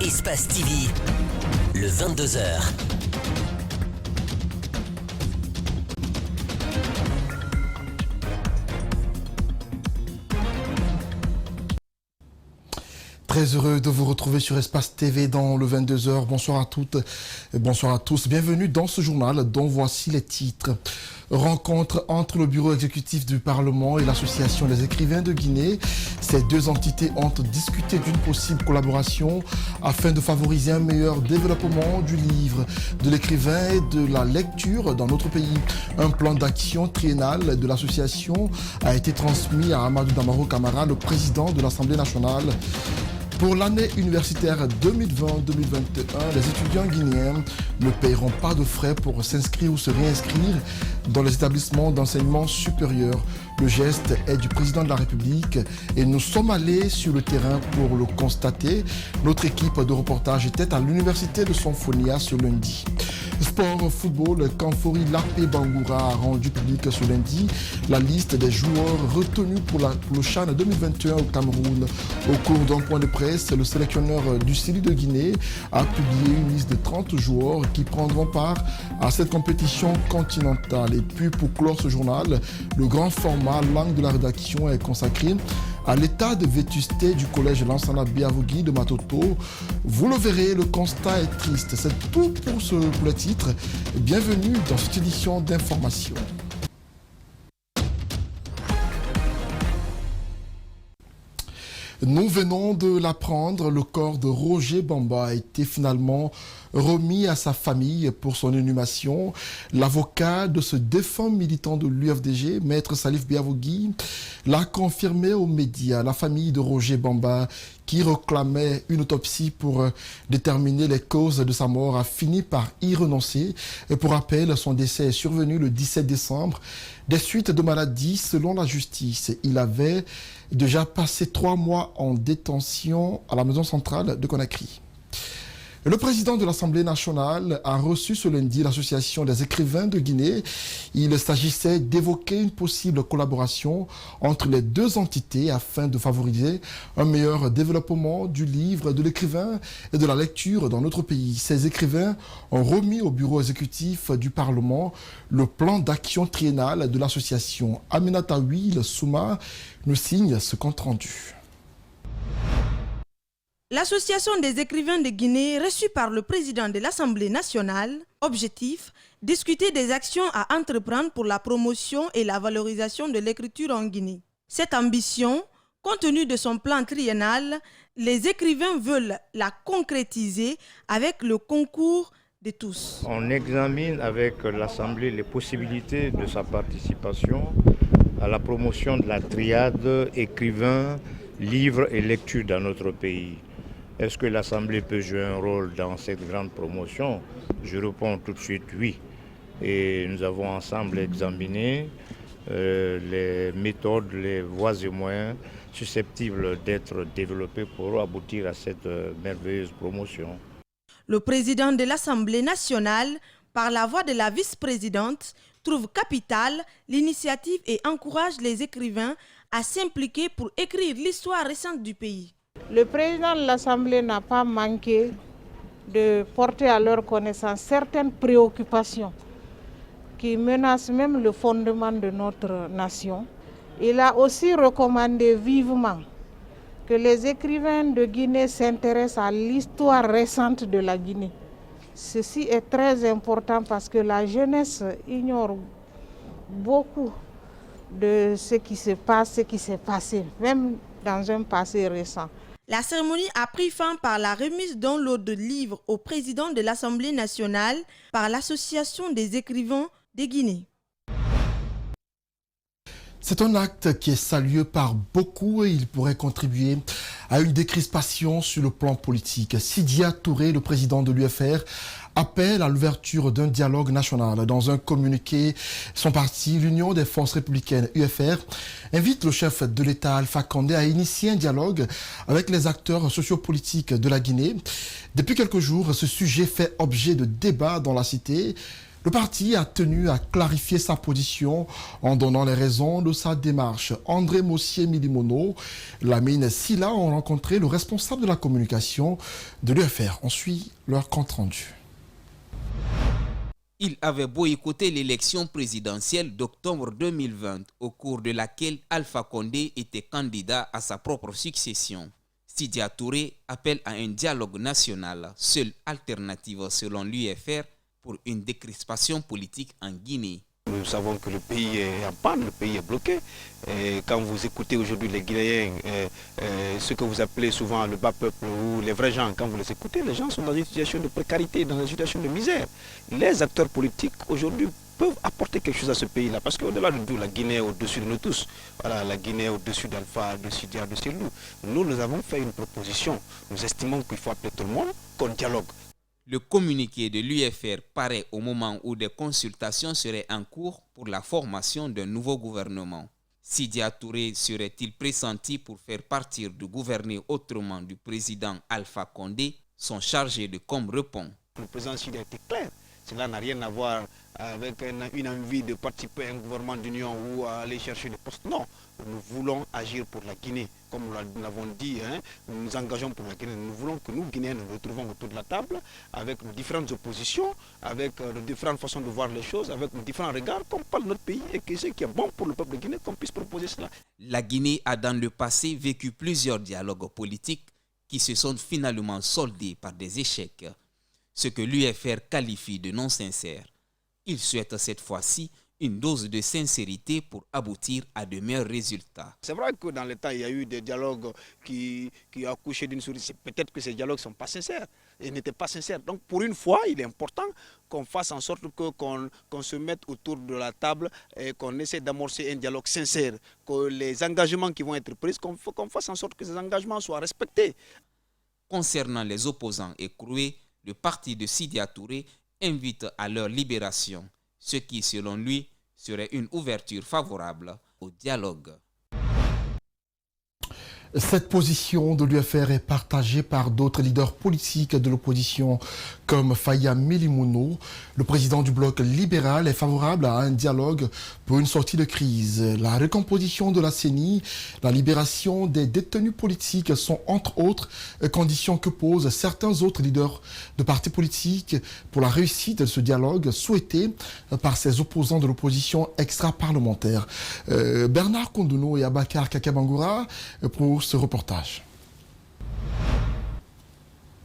Espace TV, le 22h. Très heureux de vous retrouver sur Espace TV dans le 22h. Bonsoir à toutes et bonsoir à tous. Bienvenue dans ce journal dont voici les titres. Rencontre entre le bureau exécutif du Parlement et l'Association des écrivains de Guinée. Ces deux entités ont discuté d'une possible collaboration afin de favoriser un meilleur développement du livre, de l'écrivain et de la lecture dans notre pays. Un plan d'action triennal de l'association a été transmis à Amadou Damaro Camara, le président de l'Assemblée nationale. Pour l'année universitaire 2020-2021, les étudiants guinéens ne paieront pas de frais pour s'inscrire ou se réinscrire dans les établissements d'enseignement supérieur. Le geste est du président de la République et nous sommes allés sur le terrain pour le constater. Notre équipe de reportage était à l'université de Sonfonia ce lundi. Sport football, Kanfori Lapé Bangoura a rendu public ce lundi la liste des joueurs retenus pour le CHAN 2021 au Cameroun. Au cours d'un point de presse, le sélectionneur du CELI de Guinée a publié une liste de 30 joueurs qui prendront part à cette compétition continentale. Et puis pour clore ce journal, le grand format langue de la rédaction est consacré à l'état de vétusté du collège Lansana Biavougui de Matoto. Vous le verrez, le constat est triste. C'est tout pour le titre. Bienvenue dans cette édition d'information. Nous venons de l'apprendre, le corps de Roger Bamba a été finalement remis à sa famille pour son inhumation. L'avocat de ce défunt militant de l'UFDG, Maître Salif Biavougui, l'a confirmé aux médias. La famille de Roger Bamba, qui réclamait une autopsie pour déterminer les causes de sa mort, a fini par y renoncer. Et pour rappel, son décès est survenu le 17 décembre des suites de maladie selon la justice. Il avait déjà passé 3 mois en détention à la maison centrale de Conakry. Le président de l'Assemblée nationale a reçu ce lundi l'Association des écrivains de Guinée. Il s'agissait d'évoquer une possible collaboration entre les deux entités afin de favoriser un meilleur développement du livre, de l'écrivain et de la lecture dans notre pays. Ces écrivains ont remis au bureau exécutif du Parlement le plan d'action triennal de l'association. Aminata Will Souma nous signe ce compte rendu. L'Association des écrivains de Guinée, reçue par le président de l'Assemblée nationale, objectif, discuter des actions à entreprendre pour la promotion et la valorisation de l'écriture en Guinée. Cette ambition, compte tenu de son plan triennal, les écrivains veulent la concrétiser avec le concours de tous. On examine avec l'Assemblée les possibilités de sa participation à la promotion de la triade écrivain, livre et lecture dans notre pays. Est-ce que l'Assemblée peut jouer un rôle dans cette grande promotion? Je réponds tout de suite oui. Et nous avons ensemble examiné les méthodes, les voies et moyens susceptibles d'être développés pour aboutir à cette merveilleuse promotion. Le président de l'Assemblée nationale, par la voix de la vice-présidente, trouve capitale l'initiative et encourage les écrivains à s'impliquer pour écrire l'histoire récente du pays. Le président de l'Assemblée n'a pas manqué de porter à leur connaissance certaines préoccupations qui menacent même le fondement de notre nation. Il a aussi recommandé vivement que les écrivains de Guinée s'intéressent à l'histoire récente de la Guinée. Ceci est très important parce que la jeunesse ignore beaucoup de ce qui se passe, ce qui s'est passé, même dans un passé récent. La cérémonie a pris fin par la remise d'un lot de livres au président de l'Assemblée nationale par l'Association des écrivains de Guinée. C'est un acte qui est salué par beaucoup et il pourrait contribuer à une décrispation sur le plan politique. Sidia Touré, le président de l'UFR, appelle à l'ouverture d'un dialogue national. Dans un communiqué, son parti, l'Union des forces républicaines, UFR, invite le chef de l'État, Alpha Condé, à initier un dialogue avec les acteurs sociopolitiques de la Guinée. Depuis quelques jours, ce sujet fait objet de débats dans la cité. Le parti a tenu à clarifier sa position en donnant les raisons de sa démarche. André Mossier-Milimono, Lamine Silla ont rencontré le responsable de la communication de l'UFR. On suit leur compte-rendu. Il avait boycotté l'élection présidentielle d'octobre 2020, au cours de laquelle Alpha Condé était candidat à sa propre succession. Sidya Touré appelle à un dialogue national, seule alternative selon l'UFR pour une décrispation politique en Guinée. Nous savons que le pays est en panne, le pays est bloqué. Et quand vous écoutez aujourd'hui les Guinéens, ce que vous appelez souvent le bas peuple ou les vrais gens, quand vous les écoutez, les gens sont dans une situation de précarité, dans une situation de misère. Les acteurs politiques aujourd'hui peuvent apporter quelque chose à ce pays-là, parce qu'au-delà de tout, la Guinée est au-dessus de nous tous. Voilà, la Guinée est au-dessus d'Alpha, de Sidya, de Cellou. Nous avons fait une proposition. Nous estimons qu'il faut appeler tout le monde, qu'on dialogue. Le communiqué de l'UFR paraît au moment où des consultations seraient en cours pour la formation d'un nouveau gouvernement. Sidya Touré serait-il pressenti pour faire partir du gouverner autrement du président Alpha Condé? Son chargé de com répond. Le président Sidya était clair. Cela n'a rien à voir avec une envie de participer à un gouvernement d'union ou à aller chercher des postes. Non, nous voulons agir pour la Guinée. Comme nous l'avons dit, nous nous engageons pour la Guinée. Nous voulons que nous, Guinéens, nous retrouvons autour de la table avec nos différentes oppositions, avec nos différentes façons de voir les choses, avec nos différents regards, qu'on parle de notre pays et que ce qui est bon pour le peuple guinéen, qu'on puisse proposer cela. La Guinée a dans le passé vécu plusieurs dialogues politiques qui se sont finalement soldés par des échecs, ce que l'UFR qualifie de non sincère. Il souhaite cette fois-ci une dose de sincérité pour aboutir à de meilleurs résultats. C'est vrai que dans le temps, il y a eu des dialogues qui ont accouché d'une souris. Peut-être que ces dialogues ne sont pas sincères et n'étaient pas sincères. Donc pour une fois, il est important qu'on fasse en sorte qu'on se mette autour de la table et qu'on essaie d'amorcer un dialogue sincère, que les engagements qui vont être pris, qu'on fasse en sorte que ces engagements soient respectés. Concernant les opposants écroués, le parti de Sidya Touré invite à leur libération, ce qui, selon lui, serait une ouverture favorable au dialogue. Cette position de l'UFR est partagée par d'autres leaders politiques de l'opposition comme Faya Milimono. Le président du bloc libéral est favorable à un dialogue pour une sortie de crise. La recomposition de la CENI, la libération des détenus politiques sont entre autres conditions que posent certains autres leaders de partis politiques pour la réussite de ce dialogue souhaité par ses opposants de l'opposition extra-parlementaire. Bernard Kondouno et Abakar Kakabangoura pour ce reportage.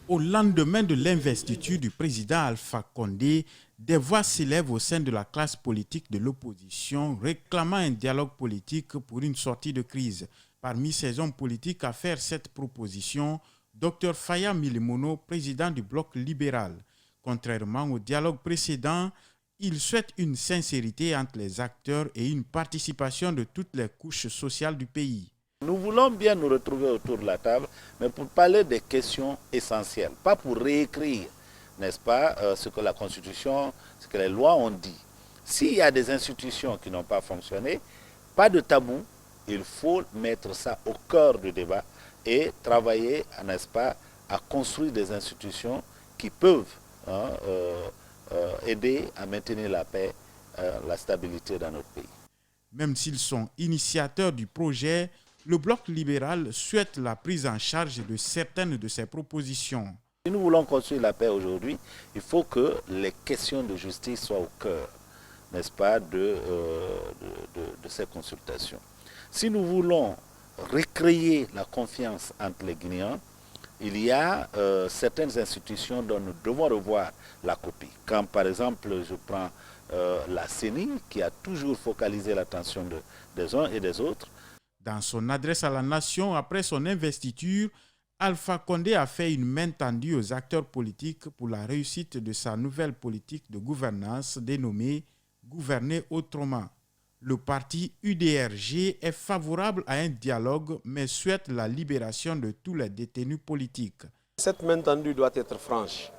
Au lendemain de l'investiture du président Alpha Condé, des voix s'élèvent au sein de la classe politique de l'opposition réclamant un dialogue politique pour une sortie de crise. Parmi ces hommes politiques à faire cette proposition, Dr Faya Milimono, président du bloc libéral. Contrairement au dialogue précédent, il souhaite une sincérité entre les acteurs et une participation de toutes les couches sociales du pays. Nous voulons bien nous retrouver autour de la table, mais pour parler des questions essentielles, pas pour réécrire, n'est-ce pas, ce que la Constitution, ce que les lois ont dit. S'il y a des institutions qui n'ont pas fonctionné, pas de tabou, il faut mettre ça au cœur du débat et travailler, n'est-ce pas, à construire des institutions qui peuvent aider à maintenir la paix, la stabilité dans notre pays. Même s'ils sont initiateurs du projet, le bloc libéral souhaite la prise en charge de certaines de ces propositions. Si nous voulons construire la paix aujourd'hui, il faut que les questions de justice soient au cœur, n'est-ce pas, de ces consultations. Si nous voulons recréer la confiance entre les Guinéens, il y a certaines institutions dont nous devons revoir la copie. Quand par exemple je prends la CENI qui a toujours focalisé l'attention des uns et des autres. Dans son adresse à la nation après son investiture, Alpha Condé a fait une main tendue aux acteurs politiques pour la réussite de sa nouvelle politique de gouvernance dénommée « Gouverner autrement ». Le parti UDRG est favorable à un dialogue mais souhaite la libération de tous les détenus politiques. Cette main tendue doit être franche.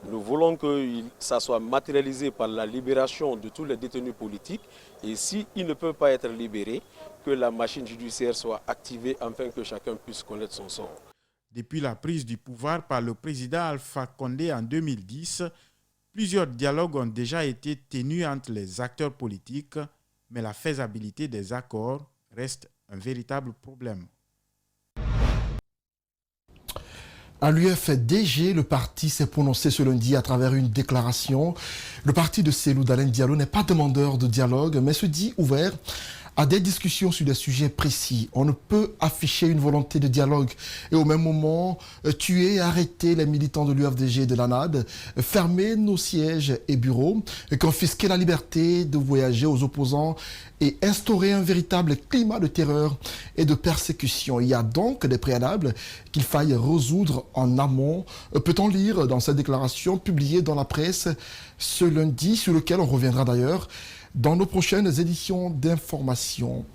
Nous voulons que ça soit matérialisé par la libération de tous les détenus politiques et s'ils ne peuvent pas être libérés, que la machine judiciaire soit activée afin que chacun puisse connaître son sort. Depuis la prise du pouvoir par le président Alpha Condé en 2010, Plusieurs dialogues ont déjà été tenus entre les acteurs politiques, mais la faisabilité des accords reste un véritable problème. À l'UFDG, le parti s'est prononcé ce lundi à travers une déclaration. Le parti de Cellou Dalein Diallo n'est pas demandeur de dialogue, mais se dit ouvert à des discussions sur des sujets précis. On ne peut afficher une volonté de dialogue et au même moment tuer et arrêter les militants de l'UFDG et de l'ANAD, fermer nos sièges et bureaux, confisquer la liberté de voyager aux opposants et instaurer un véritable climat de terreur et de persécution. Il y a donc des préalables qu'il faille résoudre en amont. Peut-on lire dans cette déclaration publiée dans la presse ce lundi, sur lequel on reviendra d'ailleurs dans nos prochaines éditions d'information.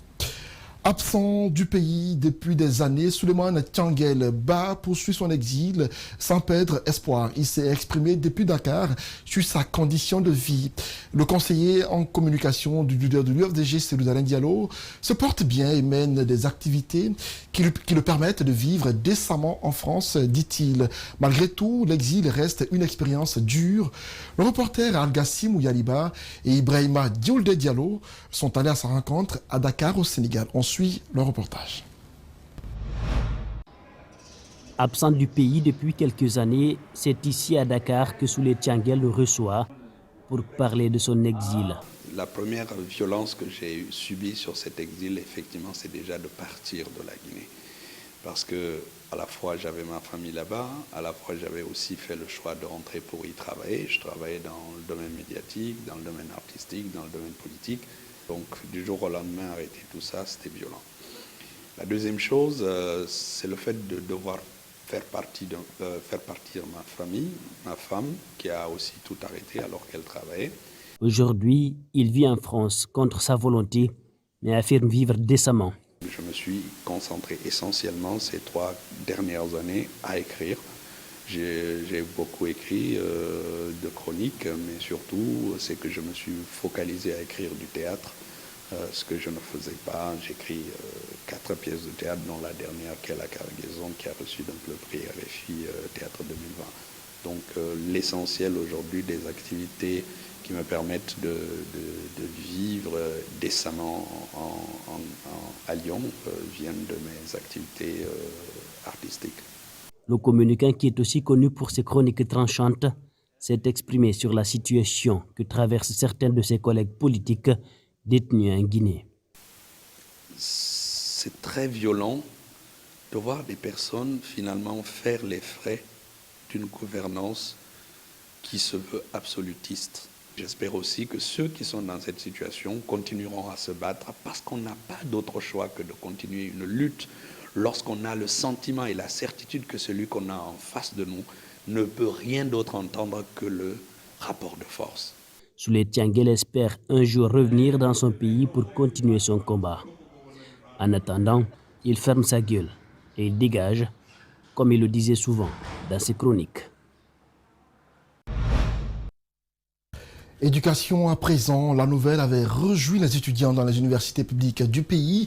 Absent du pays depuis des années, Souleymane Tianguel Bah poursuit son exil sans perdre espoir. Il s'est exprimé depuis Dakar sur sa condition de vie. Le conseiller en communication du leader de l'UFDG, Cellou Dalein Diallo, se porte bien et mène des activités qui le permettent de vivre décemment en France, dit-il. Malgré tout, l'exil reste une expérience dure. Le reporter Al-Gassim Ouyaliba et Ibrahima Diolde Diallo sont allés à sa rencontre à Dakar au Sénégal. On suit le reportage. Absent du pays depuis quelques années, c'est ici à Dakar que Souley Tianguel le reçoit pour parler de son exil. La première violence que j'ai subie sur cet exil, effectivement, c'est déjà de partir de la Guinée. Parce que à la fois j'avais ma famille là-bas, à la fois j'avais aussi fait le choix de rentrer pour y travailler. Je travaillais dans le domaine médiatique, dans le domaine artistique, dans le domaine politique. Donc du jour au lendemain, arrêter tout ça, c'était violent. La deuxième chose, c'est le fait de devoir faire partir ma famille, ma femme, qui a aussi tout arrêté alors qu'elle travaillait. Aujourd'hui, il vit en France contre sa volonté, mais affirme vivre décemment. Je me suis concentré essentiellement ces 3 dernières années à écrire. J'ai beaucoup écrit de chroniques, mais surtout, c'est que je me suis focalisé à écrire du théâtre, ce que je ne faisais pas. J'écris 4 pièces de théâtre, dont la dernière qui est La Cargaison, qui a reçu donc le prix RFI Théâtre 2020. Donc l'essentiel aujourd'hui des activités qui me permettent de vivre décemment à Lyon viennent de mes activités artistiques. Le communicant, qui est aussi connu pour ses chroniques tranchantes, s'est exprimé sur la situation que traversent certains de ses collègues politiques détenus en Guinée. C'est très violent de voir des personnes finalement faire les frais d'une gouvernance qui se veut absolutiste. J'espère aussi que ceux qui sont dans cette situation continueront à se battre parce qu'on n'a pas d'autre choix que de continuer une lutte lorsqu'on a le sentiment et la certitude que celui qu'on a en face de nous ne peut rien d'autre entendre que le rapport de force. Souley Tianguel espère un jour revenir dans son pays pour continuer son combat. En attendant, il ferme sa gueule et il dégage, comme il le disait souvent dans ses chroniques. Éducation à présent, la nouvelle avait réjoui les étudiants dans les universités publiques du pays.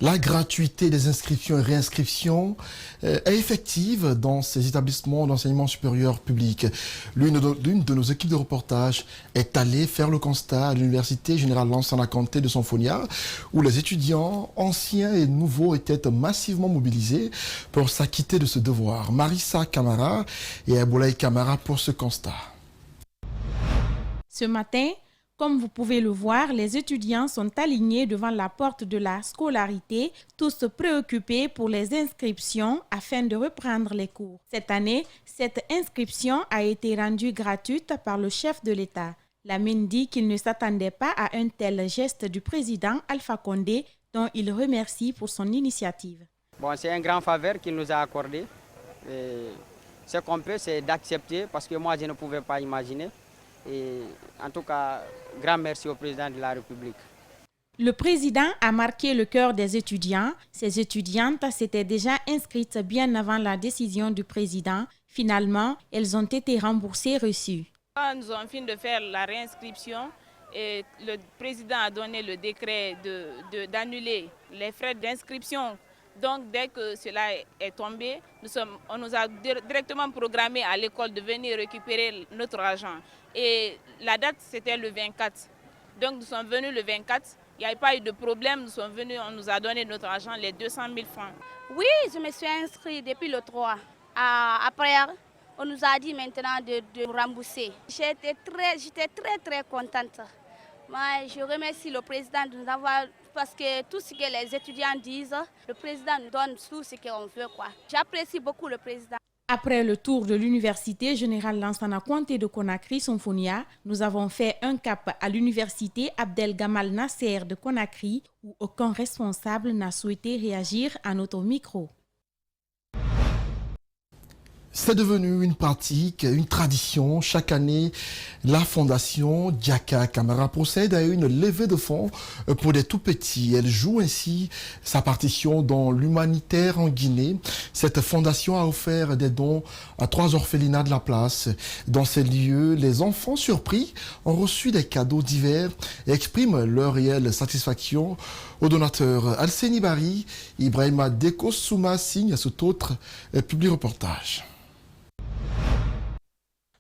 La gratuité des inscriptions et réinscriptions est effective dans ces établissements d'enseignement supérieur public. L'une de nos équipes de reportage est allée faire le constat à l'université générale Lansana Conté de Sonfonia, où les étudiants anciens et nouveaux étaient massivement mobilisés pour s'acquitter de ce devoir. Marissa Camara et Aboulaye Camara pour ce constat. Ce matin, comme vous pouvez le voir, les étudiants sont alignés devant la porte de la scolarité, tous préoccupés pour les inscriptions afin de reprendre les cours. Cette année, cette inscription a été rendue gratuite par le chef de l'État. Lamine dit qu'il ne s'attendait pas à un tel geste du président Alpha Condé, dont il remercie pour son initiative. Bon, c'est un grand faveur qu'il nous a accordé. Et ce qu'on peut, c'est d'accepter, parce que moi, je ne pouvais pas imaginer. Et en tout cas, grand merci au président de la République. Le président a marqué le cœur des étudiants. Ces étudiantes s'étaient déjà inscrites bien avant la décision du président. Finalement, elles ont été remboursées reçues. Nous avons fini de faire la réinscription et le président a donné le décret d'annuler les frais d'inscription Donc dès que cela est tombé, on nous a directement programmé à l'école de venir récupérer notre argent. Et la date, c'était le 24. Donc nous sommes venus le 24. Il n'y a pas eu de problème. Nous sommes venus, on nous a donné notre argent, les 200 000 francs. Oui, je me suis inscrite depuis le 3. Après, on nous a dit maintenant de rembourser. J'étais très contente. Moi, je remercie le président de nous avoir, parce que tout ce que les étudiants disent, le président nous donne tout ce qu'on veut, quoi. J'apprécie beaucoup le président. Après le tour de l'université générale Lansana Conté de Conakry, Symphonia, nous avons fait un cap à l'université Abdel Gamal Nasser de Conakry, où aucun responsable n'a souhaité réagir à notre micro. C'est devenu une pratique, une tradition. Chaque année, la fondation Diaka Camara procède à une levée de fonds pour des tout-petits. Elle joue ainsi sa partition dans l'humanitaire en Guinée. Cette fondation a offert des dons à 3 orphelinats de la place. Dans ces lieux, les enfants surpris ont reçu des cadeaux divers et expriment leur réelle satisfaction aux donateurs. Alseni Bari, Ibrahima Deko Souma signe à cet autre public reportage.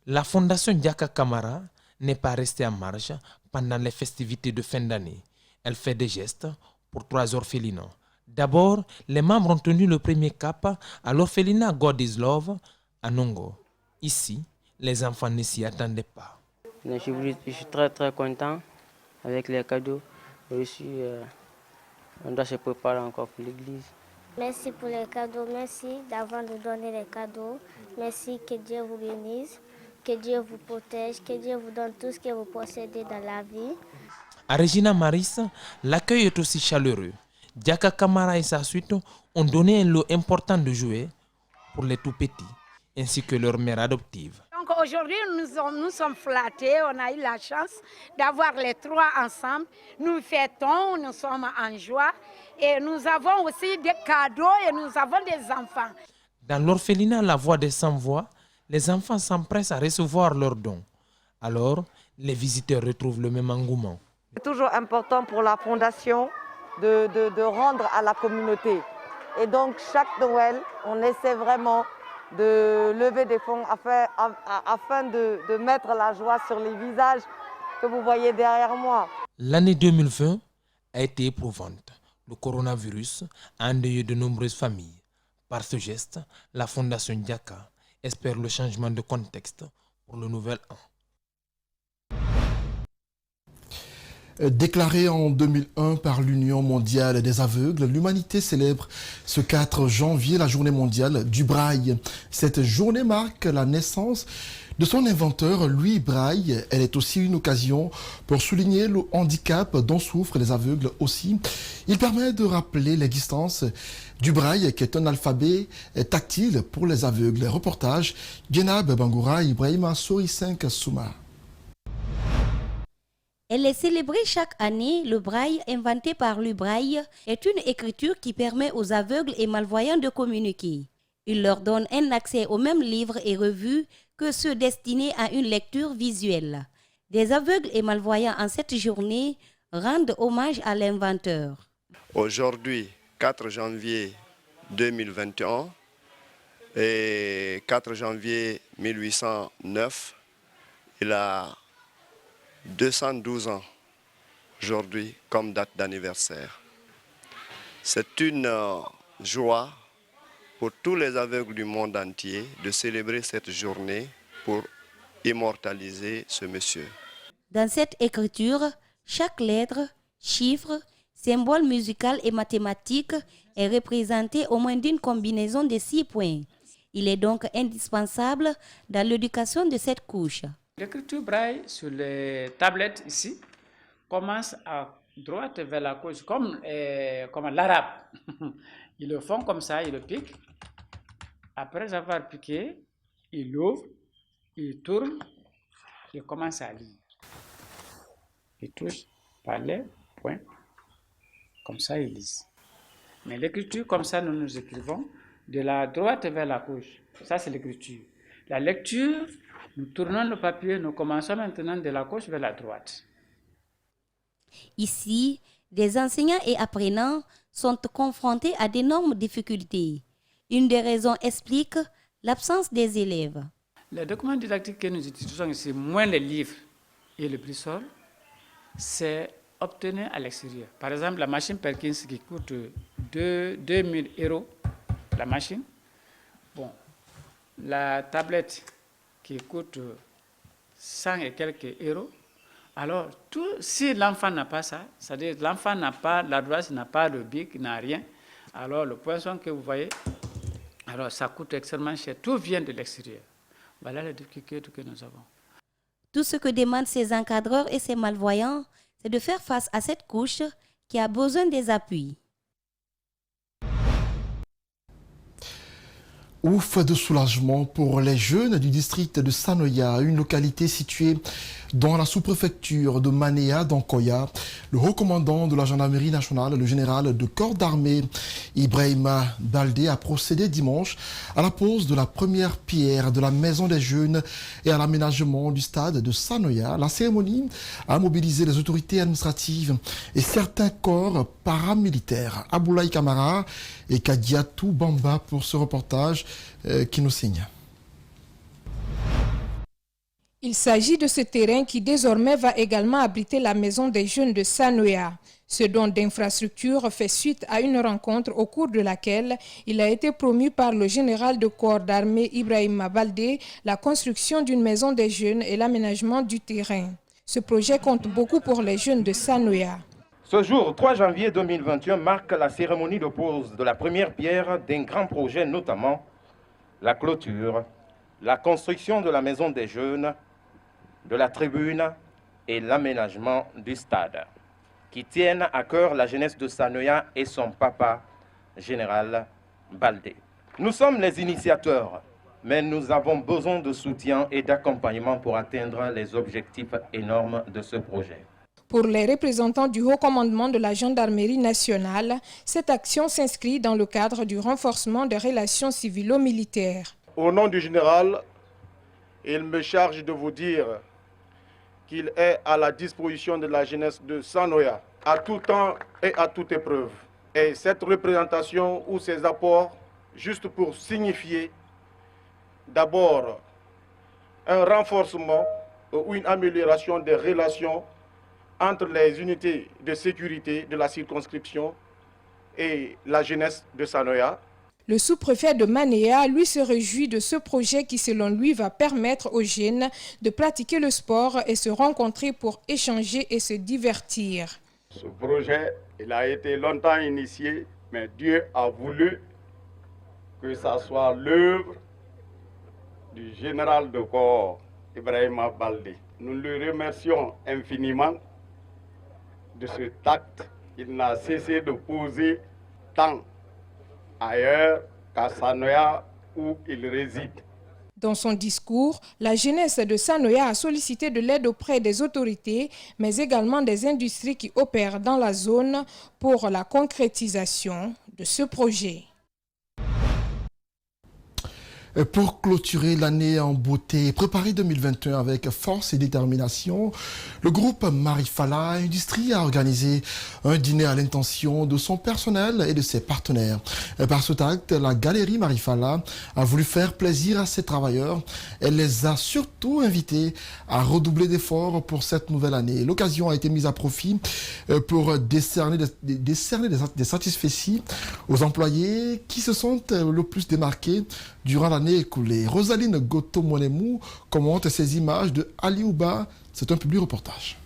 La fondation Diaka Camara n'est pas restée en marge pendant les festivités de fin d'année. Elle fait des gestes pour 3 orphelinats. D'abord, les membres ont tenu le premier cap à l'orphelinat God is Love à Nongo. Ici, les enfants ne s'y attendaient pas. Je suis très content avec les cadeaux reçus. On doit se préparer encore pour l'église. Merci pour les cadeaux, merci d'avoir nous donné les cadeaux. Merci, que Dieu vous bénisse. Que Dieu vous protège, que Dieu vous donne tout ce que vous possédez dans la vie. À Regina Maris, l'accueil est aussi chaleureux. Diaka Camara et sa suite ont donné un lot important de jouets pour les tout-petits, ainsi que leur mère adoptive. Donc aujourd'hui, nous sommes flattés, on a eu la chance d'avoir les 3 ensemble. Nous fêtons, nous sommes en joie et nous avons aussi des cadeaux et nous avons des enfants. Dans l'orphelinat La Voix des Sans-Voix, les enfants s'empressent à recevoir leurs dons. Alors, les visiteurs retrouvent le même engouement. C'est toujours important pour la fondation de rendre à la communauté. Et donc, chaque Noël, on essaie vraiment de lever des fonds afin de mettre la joie sur les visages que vous voyez derrière moi. L'année 2020 a été éprouvante. Le coronavirus a endeuillé de nombreuses familles. Par ce geste, la fondation Diaka espère le changement de contexte pour le nouvel an. Déclarée en 2001 par l'Union mondiale des aveugles, l'humanité célèbre ce 4 janvier la journée mondiale du braille. Cette journée marque la naissance de son inventeur, Louis Braille. Elle est aussi une occasion pour souligner le handicap dont souffrent les aveugles aussi. Il permet de rappeler l'existence du braille, qui est un alphabet tactile pour les aveugles. Reportage, Genab Bangoura, Ibrahima Sori 5 Souma. Elle est célébrée chaque année. Le braille, inventé par Louis Braille, est une écriture qui permet aux aveugles et malvoyants de communiquer. Il leur donne un accès aux mêmes livres et revues que ceux destinés à une lecture visuelle. Des aveugles et malvoyants en cette journée rendent hommage à l'inventeur. Aujourd'hui, 4 janvier 2021 et 4 janvier 1809, il a 212 ans aujourd'hui comme date d'anniversaire. C'est une joie pour tous les aveugles du monde entier de célébrer cette journée pour immortaliser ce monsieur. Dans cette écriture, chaque lettre, chiffre, symbole musical et mathématique est représenté au moins d'une combinaison de 6 points. Il est donc indispensable dans l'éducation de cette couche. L'écriture braille sur les tablettes ici commence à droite vers la gauche, comme l'arabe. Ils le font comme ça, ils le piquent. Après avoir piqué, ils l'ouvrent, ils tournent, ils commencent à lire. Ils touchent par les points, comme ça ils lisent. Mais l'écriture, comme ça, nous écrivons de la droite vers la gauche. Ça, c'est l'écriture. La lecture, nous tournons le papier, nous commençons maintenant de la gauche vers la droite. Ici, des enseignants et apprenants sont confrontés à d'énormes difficultés. Une des raisons explique l'absence des élèves. Les documents didactiques que nous utilisons ici, moins les livres et le brissol, c'est obtenu à l'extérieur. Par exemple, la machine Perkins qui coûte 2000 € la machine. Bon, la tablette qui coûte 100 et quelques euros. Alors, si l'enfant n'a pas ça, c'est-à-dire l'enfant n'a pas l'adresse, n'a pas le bic, n'a rien, alors le poinçon que vous voyez, alors ça coûte extrêmement cher. Tout vient de l'extérieur. Voilà les difficultés que nous avons. Tout ce que demandent ces encadreurs et ces malvoyants, c'est de faire face à cette couche qui a besoin des appuis. Ouf de soulagement pour les jeunes du district de Sanoya, une localité située dans la sous-préfecture de Manéa d'Ankoya. Le haut commandant de la gendarmerie nationale, le général de corps d'armée Ibrahima Baldé, a procédé dimanche à la pose de la première pierre de la maison des jeunes et à l'aménagement du stade de Sanoya. La cérémonie a mobilisé les autorités administratives et certains corps paramilitaires. Aboulaye Kamara et Kadiatou Bamba pour ce reportage qui nous signe. Il s'agit de ce terrain qui désormais va également abriter la maison des jeunes de Sanoya. Ce don d'infrastructure fait suite à une rencontre au cours de laquelle il a été promu par le général de corps d'armée Ibrahima Baldé la construction d'une maison des jeunes et l'aménagement du terrain. Ce projet compte beaucoup pour les jeunes de Sanoya. Ce jour, 3 janvier 2021, marque la cérémonie de pose de la première pierre d'un grand projet, notamment la clôture, la construction de la maison des jeunes, de la tribune et l'aménagement du stade, qui tiennent à cœur la jeunesse de Sanoya et son papa, général Baldé. Nous sommes les initiateurs, mais nous avons besoin de soutien et d'accompagnement pour atteindre les objectifs énormes de ce projet. Pour les représentants du haut commandement de la gendarmerie nationale, cette action s'inscrit dans le cadre du renforcement des relations civilo-militaires. Au nom du général, il me charge de vous dire qu'il est à la disposition de la jeunesse de Sanoya, à tout temps et à toute épreuve. Et cette représentation ou ces apports, juste pour signifier d'abord un renforcement ou une amélioration des relations entre les unités de sécurité de la circonscription et la jeunesse de Sanoya. Le sous-préfet de Manéa, lui, se réjouit de ce projet qui, selon lui, va permettre aux jeunes de pratiquer le sport et se rencontrer pour échanger et se divertir. Ce projet, il a été longtemps initié, mais Dieu a voulu que ça soit l'œuvre du général de corps, Ibrahima Baldé. Nous le remercions infiniment de ce acte. Il n'a cessé de poser tant ailleurs qu'à Sanoya où il réside. Dans son discours, la jeunesse de Sanoya a sollicité de l'aide auprès des autorités, mais également des industries qui opèrent dans la zone pour la concrétisation de ce projet. Pour clôturer l'année en beauté, préparer 2021 avec force et détermination, le groupe Marifala Industrie a organisé un dîner à l'intention de son personnel et de ses partenaires. Par cet acte, la galerie Marifala a voulu faire plaisir à ses travailleurs. Elle les a surtout invités à redoubler d'efforts pour cette nouvelle année. L'occasion a été mise à profit pour décerner des satisfecits aux employés qui se sont le plus démarqués durant l'année écoulée. Rosaline Goto-Monemou commente ces images de Aliouba. C'est un public reportage.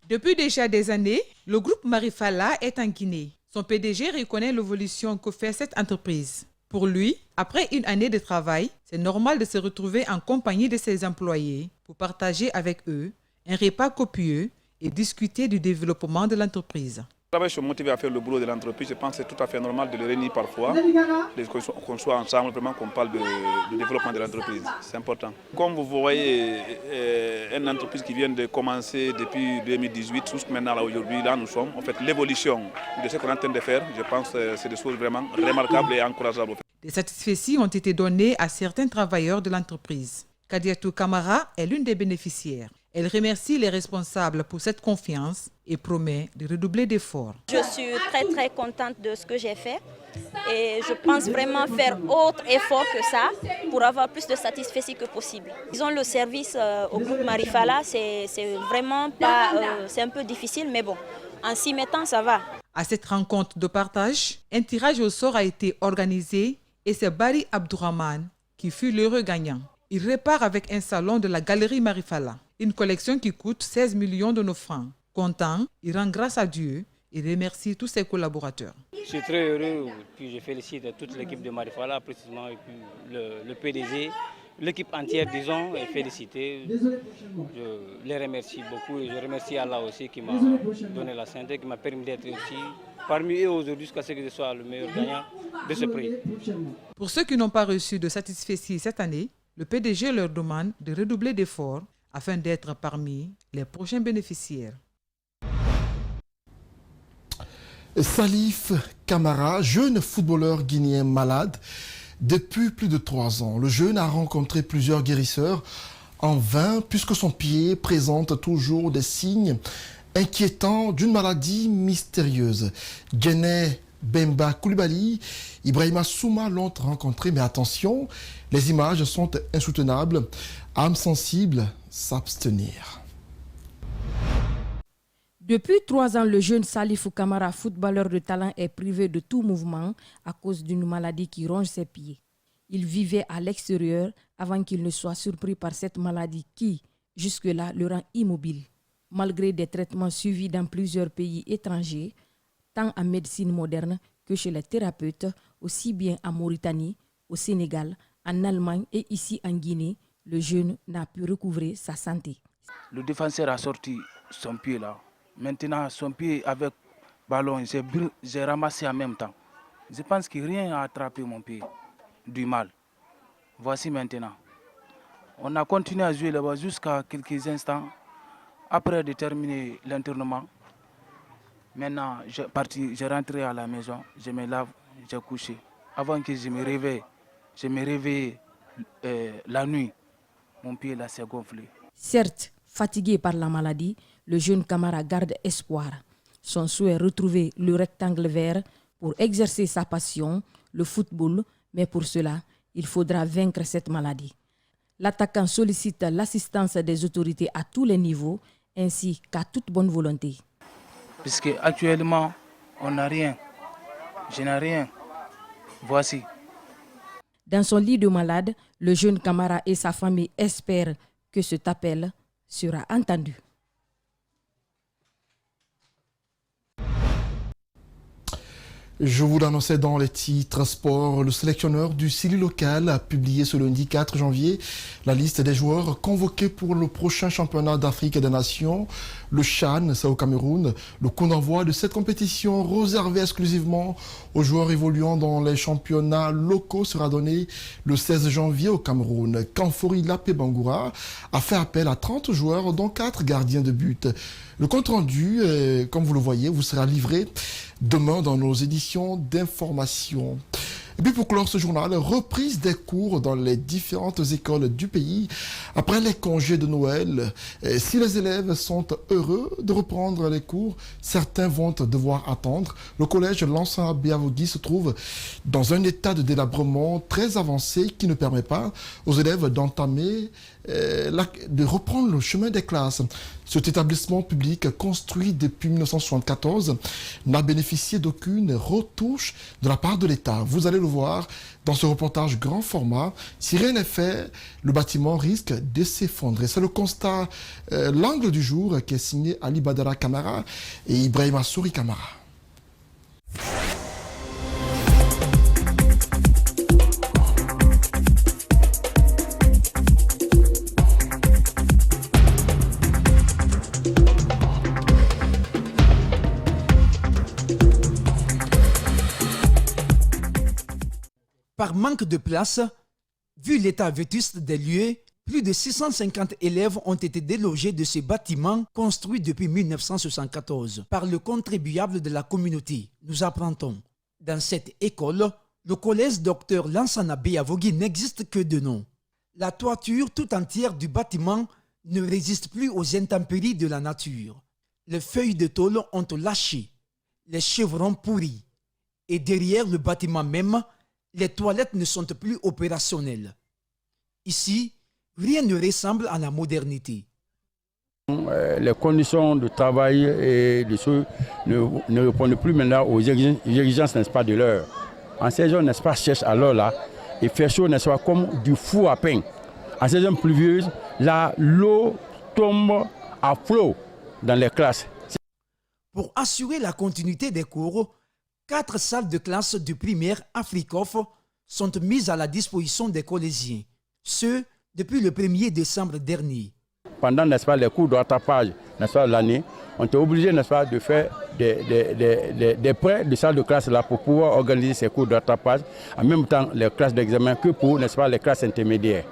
Depuis déjà des années, le groupe Marifala est en Guinée. Son PDG reconnaît l'évolution que fait cette entreprise. Pour lui, après une année de travail, c'est normal de se retrouver en compagnie de ses employés pour partager avec eux un repas copieux et discuter du développement de l'entreprise. Je suis motivé à faire le boulot de l'entreprise. Je pense que c'est tout à fait normal de le réunir parfois, qu'on soit ensemble, vraiment qu'on parle du développement de l'entreprise. C'est important. Comme vous voyez, une entreprise qui vient de commencer depuis 2018, jusqu'à maintenant, aujourd'hui, là nous sommes. En fait, l'évolution de ce qu'on est en train de faire, je pense que c'est des choses vraiment remarquables et encourageables. Des satisfecits ont été donnés à certains travailleurs de l'entreprise. Kadiatou Kamara est l'une des bénéficiaires. Elle remercie les responsables pour cette confiance et promet de redoubler d'efforts. Je suis très contente de ce que j'ai fait et je pense vraiment faire autre effort que ça pour avoir plus de satisfaction que possible. Disons le service au groupe Marifala, c'est vraiment pas, c'est un peu difficile, mais bon, en s'y mettant, ça va. À cette rencontre de partage, un tirage au sort a été organisé et c'est Barry Abdourahman qui fut l'heureux gagnant. Il repart avec un salon de la galerie Marifala, une collection qui coûte 16 millions de nos francs. Content, il rend grâce à Dieu et remercie tous ses collaborateurs. Je suis très heureux, puis je félicite toute l'équipe de Marifala, précisément, et puis le PDG, l'équipe entière, disons, est félicitée. Je les remercie beaucoup et je remercie Allah aussi qui m'a donné la santé, qui m'a permis d'être ici parmi eux aujourd'hui jusqu'à ce que je sois le meilleur gagnant de ce prix. Pour ceux qui n'ont pas reçu de satisfaction cette année, le PDG leur demande de redoubler d'efforts afin d'être parmi les prochains bénéficiaires. Salif Camara, jeune footballeur guinéen malade depuis plus de 3 ans. Le jeune a rencontré plusieurs guérisseurs en vain puisque son pied présente toujours des signes inquiétants d'une maladie mystérieuse. Guéné Bemba Koulibaly, Ibrahima Souma l'ont rencontré, mais attention, les images sont insoutenables. Âme sensible, s'abstenir. Depuis 3 ans, le jeune Salif Camara, footballeur de talent, est privé de tout mouvement à cause d'une maladie qui ronge ses pieds. Il vivait à l'extérieur avant qu'il ne soit surpris par cette maladie qui, jusque-là, le rend immobile. Malgré des traitements suivis dans plusieurs pays étrangers, tant en médecine moderne que chez les thérapeutes, aussi bien en Mauritanie, au Sénégal, en Allemagne et ici en Guinée, le jeune n'a pu recouvrer sa santé. Le défenseur a sorti son pied là. Maintenant, son pied avec ballon, j'ai ramassé en même temps. Je pense que rien n'a attrapé mon pied du mal. Voici maintenant. On a continué à jouer là-bas jusqu'à quelques instants. Après de terminer l'internement, maintenant, j'ai rentré à la maison, je me lave, j'ai couché. Avant que je me réveille la nuit, mon pied là s'est gonflé. Certes, fatigué par la maladie, le jeune Camara garde espoir. Son souhait est retrouver le rectangle vert pour exercer sa passion, le football, mais pour cela, il faudra vaincre cette maladie. L'attaquant sollicite l'assistance des autorités à tous les niveaux, ainsi qu'à toute bonne volonté. Puisque actuellement, on n'a rien. Je n'ai rien. Voici. Dans son lit de malade, le jeune Camara et sa famille espèrent que cet appel sera entendu. Je vous l'annonçais dans les titres sport, le sélectionneur du CILI local a publié ce lundi 4 janvier la liste des joueurs convoqués pour le prochain championnat d'Afrique et des Nations. Le CHAN, c'est au Cameroun. Le coup d'envoi de cette compétition réservée exclusivement aux joueurs évoluant dans les championnats locaux sera donné le 16 janvier au Cameroun. Kanfori Lapé Bangoura a fait appel à 30 joueurs, dont 4 gardiens de but. Le compte-rendu, comme vous le voyez, vous sera livré demain dans nos éditions d'information. Et puis pour clore ce journal, reprise des cours dans les différentes écoles du pays après les congés de Noël. Et si les élèves sont heureux de reprendre les cours, certains vont devoir attendre. Le collège Lansana Biavogui se trouve dans un état de délabrement très avancé qui ne permet pas aux élèves d'entamer de reprendre le chemin des classes. Cet établissement public, construit depuis 1974, n'a bénéficié d'aucune retouche de la part de l'État. Vous allez le voir dans ce reportage grand format. Si rien n'est fait, le bâtiment risque de s'effondrer. C'est le constat, l'angle du jour qui est signé Ali Badara Camara et Ibrahima Souri Camara. Par manque de place, vu l'état vétuste des lieux, plus de 650 élèves ont été délogés de ce bâtiment construit depuis 1974 par le contribuable de la communauté. Nous apprendons. Dans cette école, le collège Dr Lansana Biavogui n'existe que de nom. La toiture tout entière du bâtiment ne résiste plus aux intempéries de la nature. Les feuilles de tôle ont lâché, les chevrons pourris. Et derrière le bâtiment même, les toilettes ne sont plus opérationnelles. Ici, rien ne ressemble à la modernité. Les conditions de travail et de ceux ne répondent plus maintenant aux exigences, n'est-ce pas, de l'heure. En saison, n'est-ce pas, sèche à l'heure là, il fait chaud, n'est-ce pas, comme du four à pain. En saison pluvieuse, là, l'eau tombe à flot dans les classes. Pour assurer la continuité des cours, 4 salles de classe du primaire Afrikof sont mises à la disposition des collégiens, ce depuis le 1er décembre dernier. Pendant, n'est-ce pas, les cours de rattrapage, n'est-ce pas, l'année, on était obligé, n'est-ce pas, de faire des prêts de salles de classe là pour pouvoir organiser ces cours de rattrapage, en même temps les classes d'examen que pour, n'est-ce pas, les classes intermédiaires.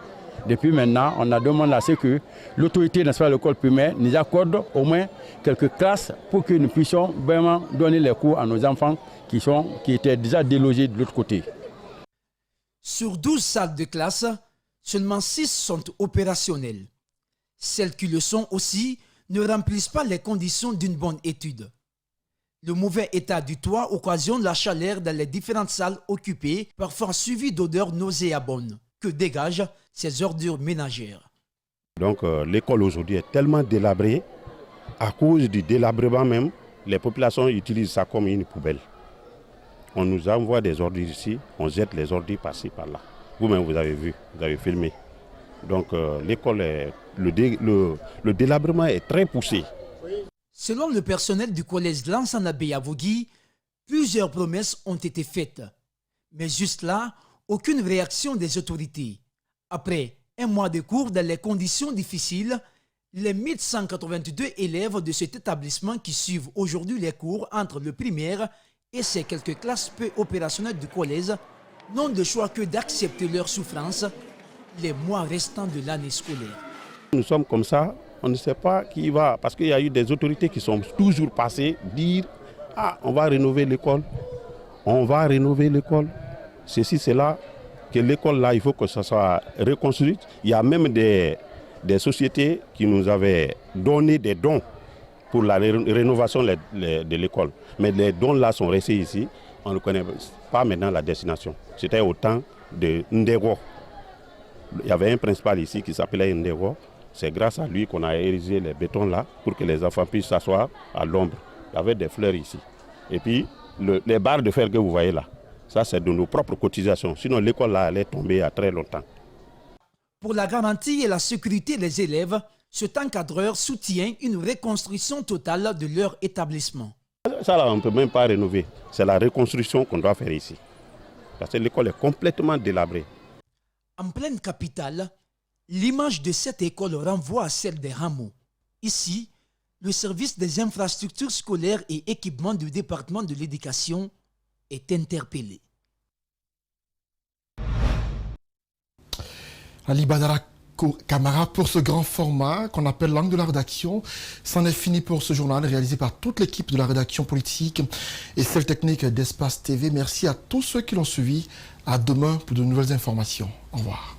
Depuis maintenant, on a demandé à ce que l'autorité, n'est-ce pas, de l'école primaire nous accorde au moins quelques classes pour que nous puissions vraiment donner les cours à nos enfants qui étaient déjà délogés de l'autre côté. Sur 12 salles de classe, seulement 6 sont opérationnelles. Celles qui le sont aussi ne remplissent pas les conditions d'une bonne étude. Le mauvais état du toit occasionne la chaleur dans les différentes salles occupées, parfois suivies d'odeurs nauséabondes que dégagent ces ordures ménagères. Donc l'école aujourd'hui est tellement délabrée, à cause du délabrement même, les populations utilisent ça comme une poubelle. On nous envoie des ordures ici, on jette les ordures par-ci, par-là. Vous-même, vous avez vu, vous avez filmé. Donc l'école, le délabrement est très poussé. Selon le personnel du collège Lansana Beyavougui, plusieurs promesses ont été faites. Mais juste là, aucune réaction des autorités. Après un mois de cours dans les conditions difficiles, les 1182 élèves de cet établissement qui suivent aujourd'hui les cours entre le primaire et ces quelques classes peu opérationnelles du collège n'ont de choix que d'accepter leur souffrance les mois restants de l'année scolaire. Nous sommes comme ça, on ne sait pas qui va, parce qu'il y a eu des autorités qui sont toujours passées dire « Ah, on va rénover l'école, on va rénover l'école ». Ceci, c'est là que l'école, là, il faut que ça soit reconstruite. Il y a même des sociétés qui nous avaient donné des dons pour la rénovation de l'école. Mais les dons là sont restés ici. On ne connaît pas maintenant la destination. C'était au temps de Ndego. Il y avait un principal ici qui s'appelait Ndego. C'est grâce à lui qu'on a érigé les bétons là pour que les enfants puissent s'asseoir à l'ombre. Il y avait des fleurs ici. Et puis les barres de fer que vous voyez là, ça c'est de nos propres cotisations. Sinon l'école là elle est tombée il y a très longtemps. Pour la garantie et la sécurité des élèves, cet encadreur soutient une reconstruction totale de leur établissement. Ça là on ne peut même pas rénover. C'est la reconstruction qu'on doit faire ici. Parce que l'école est complètement délabrée. En pleine capitale, l'image de cette école renvoie à celle des hameaux. Ici, le service des infrastructures scolaires et équipements du département de l'éducation est interpellé. Ali Badara Camara pour ce grand format qu'on appelle Langue de la rédaction. C'en est fini pour ce journal réalisé par toute l'équipe de la rédaction politique et celle technique d'Espace TV. Merci à tous ceux qui l'ont suivi. À demain pour de nouvelles informations. Au revoir.